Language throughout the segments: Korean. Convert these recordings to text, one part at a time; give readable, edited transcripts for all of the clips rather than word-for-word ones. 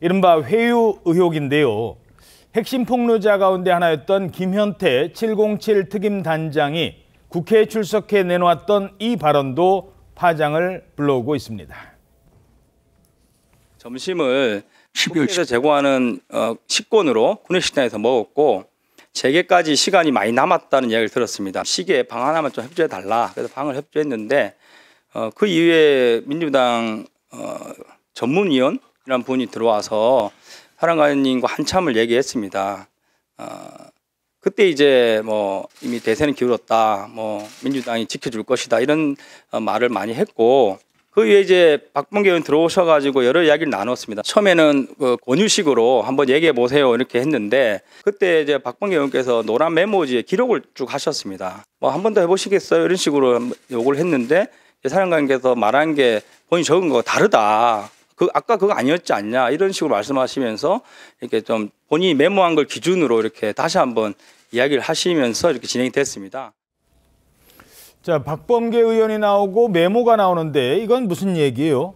이른바 회유 의혹인데요. 핵심 폭로자 가운데 하나였던 김현태 707 특임단장이 국회에 출석해 내놓았던 이 발언도 파장을 불러오고 있습니다. 점심을 국회에서 제공하는 식권으로 구내식당에서 먹었고 재개까지 시간이 많이 남았다는 이야기를 들었습니다. 시기에 방 하나만 좀 협조해달라. 그래서 방을 협조했는데 그 이후에 민주당 전문위원이라는 분이 들어와서 사령관님과 한참을 얘기했습니다. 그때 이제 이미 대세는 기울었다. 민주당이 지켜줄 것이다. 이런 말을 많이 했고 그 이후에 이제 박범계 의원 들어오셔가지고 여러 이야기를 나눴습니다. 처음에는 권유식으로 한번 얘기해 보세요 이렇게 했는데 그때 이제 박범계 의원께서 노란 메모지에 기록을 쭉 하셨습니다. 한 번 더 해보시겠어요? 이런 식으로 요구를 했는데 사령관님께서 말한 게 본인이 적은 거 다르다. 아까 그거 아니었지 않냐 이런 식으로 말씀하시면서 이렇게 좀 본인이 메모한 걸 기준으로 이렇게 다시 한번 이야기를 하시면서 이렇게 진행이 됐습니다. 자, 박범계 의원이 나오고 메모가 나오는데 이건 무슨 얘기예요?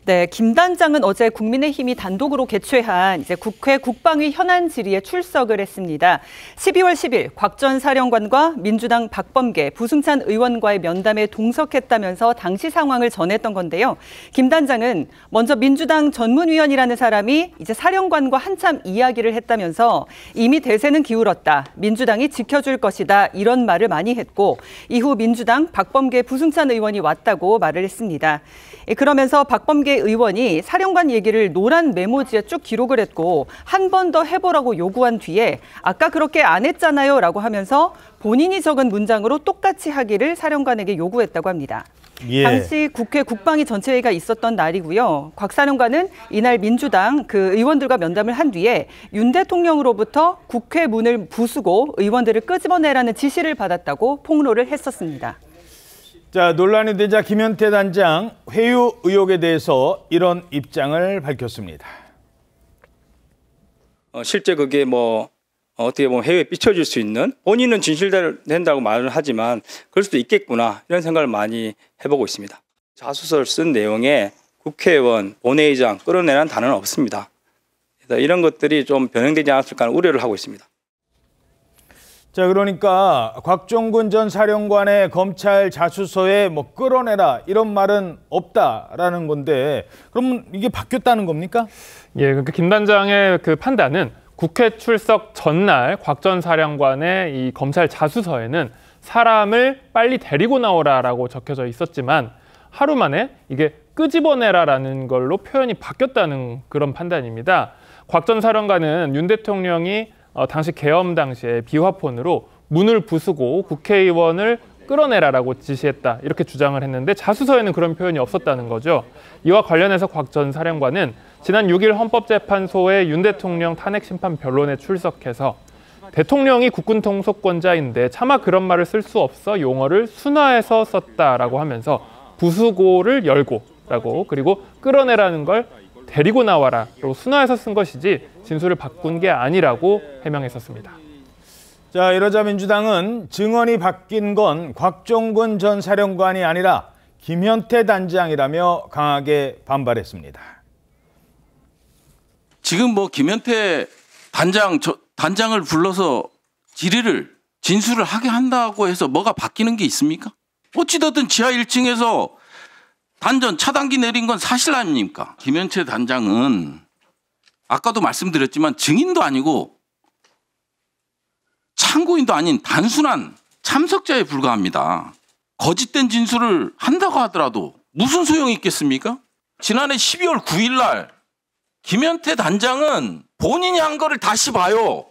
네, 김 단장은 어제 국민의힘이 단독으로 개최한 이제 국회 국방위 현안 질의에 출석을 했습니다. 12월 10일 곽 전 사령관과 민주당 박범계, 부승찬 의원과의 면담에 동석했다면서 당시 상황을 전했던 건데요. 김 단장은 먼저 민주당 전문위원이라는 사람이 이제 사령관과 한참 이야기를 했다면서 이미 대세는 기울었다. 민주당이 지켜줄 것이다. 이런 말을 많이 했고 이후 민주당 박범계, 부승찬 의원이 왔다고 말을 했습니다. 그러면서 박범계 의원이 사령관 얘기를 노란 메모지에 쭉 기록을 했고 한 번 더 해보라고 요구한 뒤에 아까 그렇게 안 했잖아요 라고 하면서 본인이 적은 문장으로 똑같이 하기를 사령관에게 요구했다고 합니다. 예. 당시 국회 국방위 전체회의가 있었던 날이고요. 곽 사령관은 이날 민주당 의원들과 면담을 한 뒤에 윤 대통령으로부터 국회 문을 부수고 의원들을 끄집어내라는 지시를 받았다고 폭로를 했었습니다. 자, 논란이 되자 김현태 단장 회유 의혹에 대해서 이런 입장을 밝혔습니다. 실제 그게 어떻게 보면 해외에 비춰질 수 있는 본인은 진실된다고 말을 하지만 그럴 수도 있겠구나 이런 생각을 많이 해보고 있습니다. 자수서를 쓴 내용에 국회의원, 본회의장 끌어내라는 단어는 없습니다. 그래서 이런 것들이 좀 변형되지 않았을까 하는 우려를 하고 있습니다. 자, 그러니까 곽종근 전 사령관의 검찰 자수서에 끌어내라 이런 말은 없다라는 건데 그럼 이게 바뀌었다는 겁니까? 예, 그러니까 김 단장의 그 판단은 국회 출석 전날 곽 전 사령관의 이 검찰 자수서에는 사람을 빨리 데리고 나오라라고 적혀져 있었지만 하루 만에 이게 끄집어내라라는 걸로 표현이 바뀌었다는 그런 판단입니다. 곽 전 사령관은 윤 대통령이 당시 계엄 당시에 비화폰으로 문을 부수고 국회의원을 끌어내라라고 지시했다 이렇게 주장을 했는데 자수서에는 그런 표현이 없었다는 거죠. 이와 관련해서 곽 전 사령관은 지난 6일 헌법재판소의 윤 대통령 탄핵심판 변론에 출석해서 대통령이 국군 통속권자인데 차마 그런 말을 쓸 수 없어 용어를 순화해서 썼다라고 하면서 부수고를 열고라고 그리고 끌어내라는 걸 데리고 나와라로 순화해서 쓴 것이지 진술을 바꾼 게 아니라고 해명했었습니다. 자, 이러자 민주당은 증언이 바뀐 건 곽종근 전 사령관이 아니라 김현태 단장이라며 강하게 반발했습니다. 지금 김현태 단장을 불러서 진술을 하게 한다고 해서 뭐가 바뀌는 게 있습니까? 어찌됐든 지하 1층에서 단전 차단기 내린 건 사실 아닙니까? 김현태 단장은 아까도 말씀드렸지만 증인도 아니고 참고인도 아닌 단순한 참석자에 불과합니다. 거짓된 진술을 한다고 하더라도 무슨 소용이 있겠습니까? 지난해 12월 9일 날 김현태 단장은 본인이 한 거를 다시 봐요.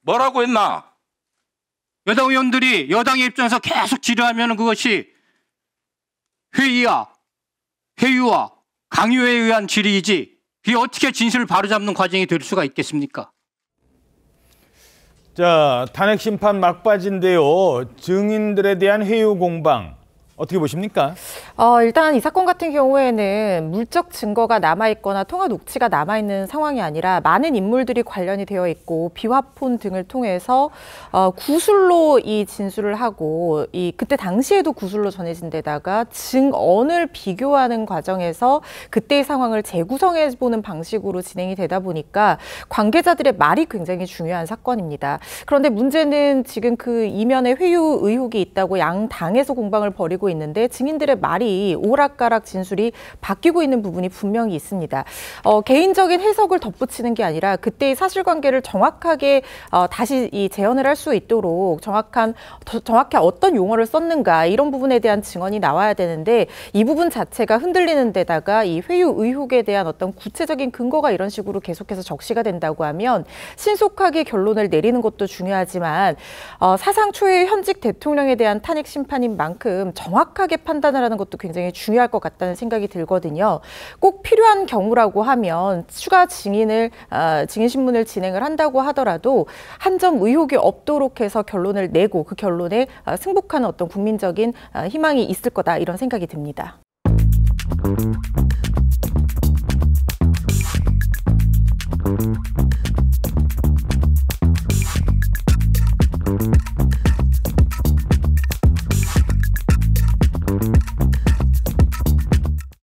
뭐라고 했나? 여당 의원들이 여당의 입장에서 계속 질의하면 그것이 회유와 강요에 의한 질의이지 그게 어떻게 진실을 바로잡는 과정이 될 수가 있겠습니까? 자, 탄핵 심판 막바지인데요. 증인들에 대한 회유 공방 어떻게 보십니까? 일단 이 사건 같은 경우에는 물적 증거가 남아있거나 통화 녹취가 남아있는 상황이 아니라 많은 인물들이 관련이 되어 있고 비화폰 등을 통해서 구술로 이 진술을 하고 그때 당시에도 구술로 전해진 데다가 증언을 비교하는 과정에서 그때의 상황을 재구성해보는 방식으로 진행이 되다 보니까 관계자들의 말이 굉장히 중요한 사건입니다. 그런데 문제는 지금 그 이면에 회유 의혹이 있다고 양 당에서 공방을 벌이고 있는데 증인들의 말이 오락가락 진술이 바뀌고 있는 부분이 분명히 있습니다. 개인적인 해석을 덧붙이는 게 아니라 그때의 사실관계를 정확하게 다시 재현을 할 수 있도록 정확히 어떤 용어를 썼는가 이런 부분에 대한 증언이 나와야 되는데 이 부분 자체가 흔들리는 데다가 이 회유 의혹에 대한 어떤 구체적인 근거가 이런 식으로 계속해서 적시가 된다고 하면 신속하게 결론을 내리는 것도 중요하지만 사상 초유의 현직 대통령에 대한 탄핵 심판인 만큼 정확하게 판단을 하는 것도 굉장히 중요할 것 같다는 생각이 들거든요. 꼭 필요한 경우라고 하면 추가 증인 신문을 진행을 한다고 하더라도 한 점 의혹이 없도록 해서 결론을 내고 그 결론에 승복하는 어떤 국민적인 희망이 있을 거다 이런 생각이 듭니다.